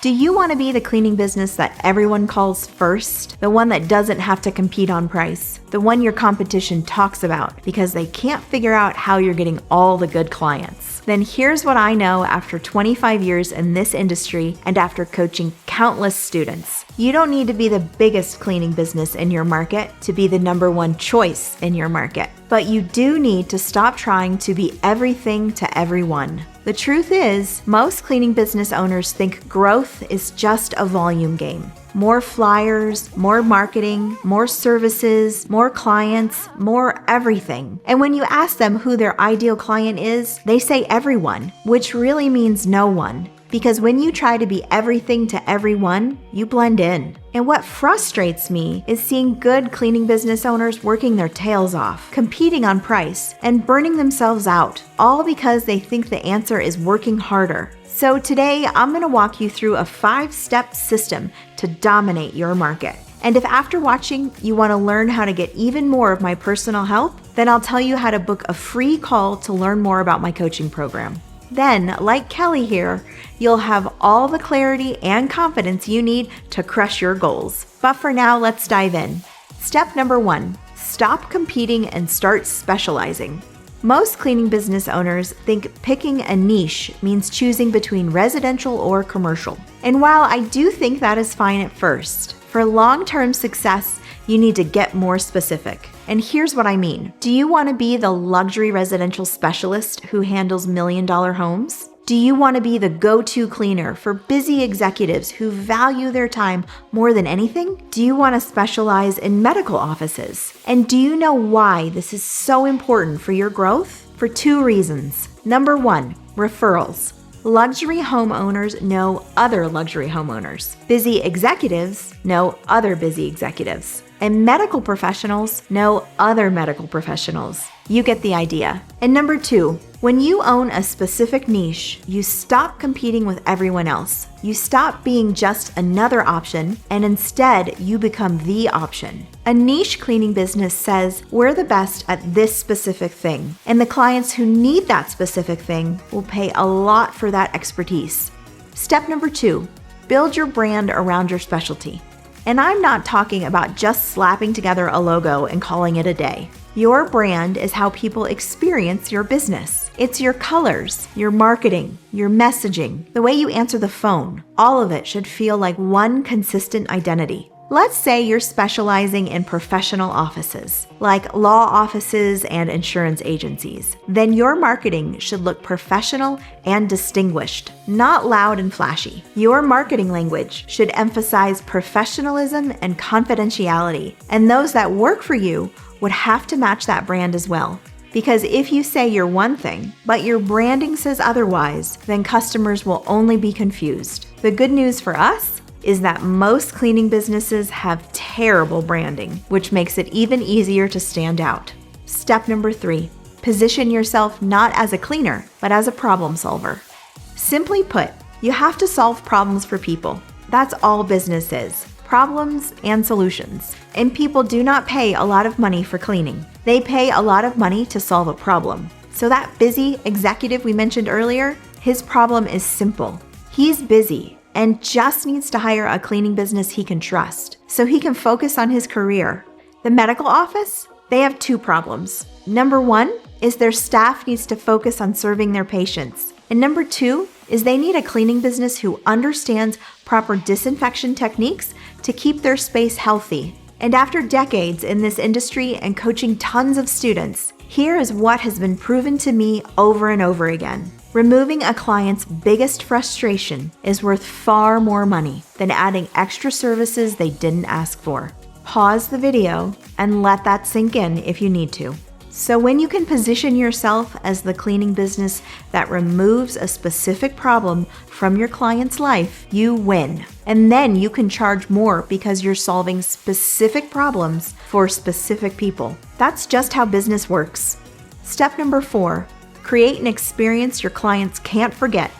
Do you want to be the cleaning business that everyone calls first? The one that doesn't have to compete on price? The one your competition talks about because they can't figure out how you're getting all the good clients? Then here's what I know after 25 years in this industry and after coaching countless students. You don't need to be the biggest cleaning business in your market to be the number one choice in your market. But you do need to stop trying to be everything to everyone. The truth is, most cleaning business owners think growth is just a volume game. More flyers, more marketing, more services, more clients, more everything. And when you ask them who their ideal client is, they say everyone, which really means no one. Because when you try to be everything to everyone, you blend in. And what frustrates me is seeing good cleaning business owners working their tails off, competing on price, and burning themselves out, all because they think the answer is working harder. So today, I'm going to walk you through a 5-step system to dominate your market. And if after watching, you want to learn how to get even more of my personal help, then I'll tell you how to book a free call to learn more about my coaching program. Then, like Kelly here, you'll have all the clarity and confidence you need to crush your goals. But for now, let's dive in. Step number 1, stop competing and start specializing. Most cleaning business owners think picking a niche means choosing between residential or commercial. And while I do think that is fine at first, for long-term success, you need to get more specific. And here's what I mean. Do you want to be the luxury residential specialist who handles million-dollar homes? Do you want to be the go-to cleaner for busy executives who value their time more than anything? Do you want to specialize in medical offices? And do you know why this is so important for your growth? For 2 reasons. Number 1, referrals. Luxury homeowners know other luxury homeowners. Busy executives know other busy executives. And medical professionals know other medical professionals. You get the idea. And number 2, when you own a specific niche, you stop competing with everyone else. You stop being just another option, and instead you become the option. A niche cleaning business says, we're the best at this specific thing, and the clients who need that specific thing will pay a lot for that expertise. Step number 2, build your brand around your specialty. And I'm not talking about just slapping together a logo and calling it a day. Your brand is how people experience your business. It's your colors, your marketing, your messaging, the way you answer the phone. All of it should feel like one consistent identity. Let's say you're specializing in professional offices, like law offices and insurance agencies. Then your marketing should look professional and distinguished, not loud and flashy. Your marketing language should emphasize professionalism and confidentiality, and those that work for you would have to match that brand as well. Because if you say you're one thing, but your branding says otherwise, then customers will only be confused. The good news for us is that most cleaning businesses have terrible branding, which makes it even easier to stand out. Step number 3, position yourself not as a cleaner, but as a problem solver. Simply put, you have to solve problems for people. That's all business is. Problems and solutions. And people do not pay a lot of money for cleaning. They pay a lot of money to solve a problem. So that busy executive we mentioned earlier, his problem is simple. He's busy and just needs to hire a cleaning business he can trust so he can focus on his career. The medical office, they have 2 problems. Number 1 is their staff needs to focus on serving their patients. And number 2 is they need a cleaning business who understands proper disinfection techniques to keep their space healthy. And after decades in this industry and coaching tons of students, here is what has been proven to me over and over again. Removing a client's biggest frustration is worth far more money than adding extra services they didn't ask for. Pause the video and let that sink in if you need to. So when you can position yourself as the cleaning business that removes a specific problem from your client's life, you win. And then you can charge more because you're solving specific problems for specific people. That's just how business works. Step number 4, create an experience your clients can't forget.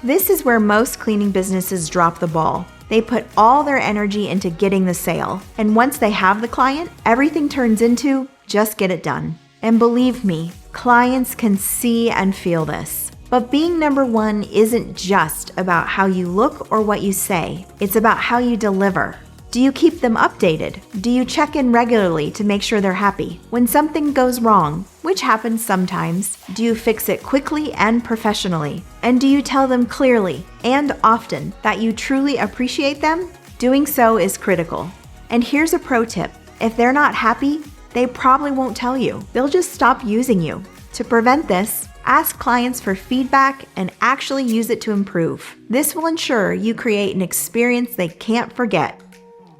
This is where most cleaning businesses drop the ball. They put all their energy into getting the sale. And once they have the client, everything turns into just get it done. And believe me, clients can see and feel this. But being number one isn't just about how you look or what you say. It's about how you deliver. Do you keep them updated? Do you check in regularly to make sure they're happy? When something goes wrong, which happens sometimes, do you fix it quickly and professionally? And do you tell them clearly and often that you truly appreciate them? Doing so is critical. And here's a pro tip. If they're not happy, they probably won't tell you. They'll just stop using you. To prevent this, ask clients for feedback and actually use it to improve. This will ensure you create an experience they can't forget.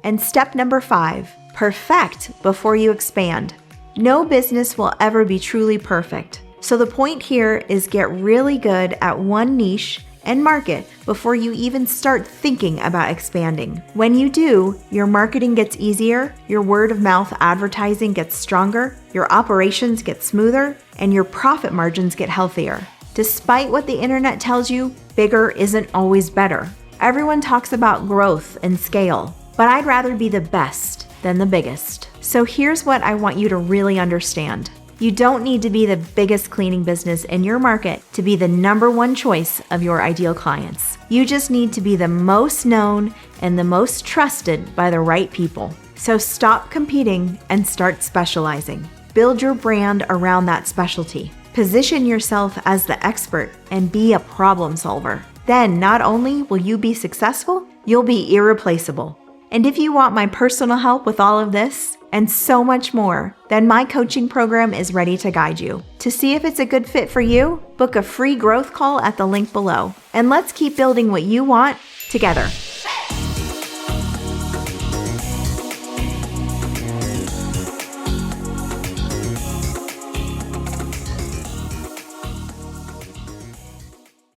And step number 5, perfect before you expand. No business will ever be truly perfect. So the point here is get really good at one niche and market before you even start thinking about expanding. When you do, your marketing gets easier, your word of mouth advertising gets stronger, your operations get smoother, and your profit margins get healthier. Despite what the internet tells you, bigger isn't always better. Everyone talks about growth and scale, but I'd rather be the best than the biggest. So here's what I want you to really understand. You don't need to be the biggest cleaning business in your market to be the number one choice of your ideal clients. You just need to be the most known and the most trusted by the right people. So stop competing and start specializing. Build your brand around that specialty. Position yourself as the expert and be a problem solver. Then not only will you be successful, you'll be irreplaceable. And if you want my personal help with all of this and so much more, then my coaching program is ready to guide you. To see if it's a good fit for you, book a free growth call at the link below. And let's keep building what you want together.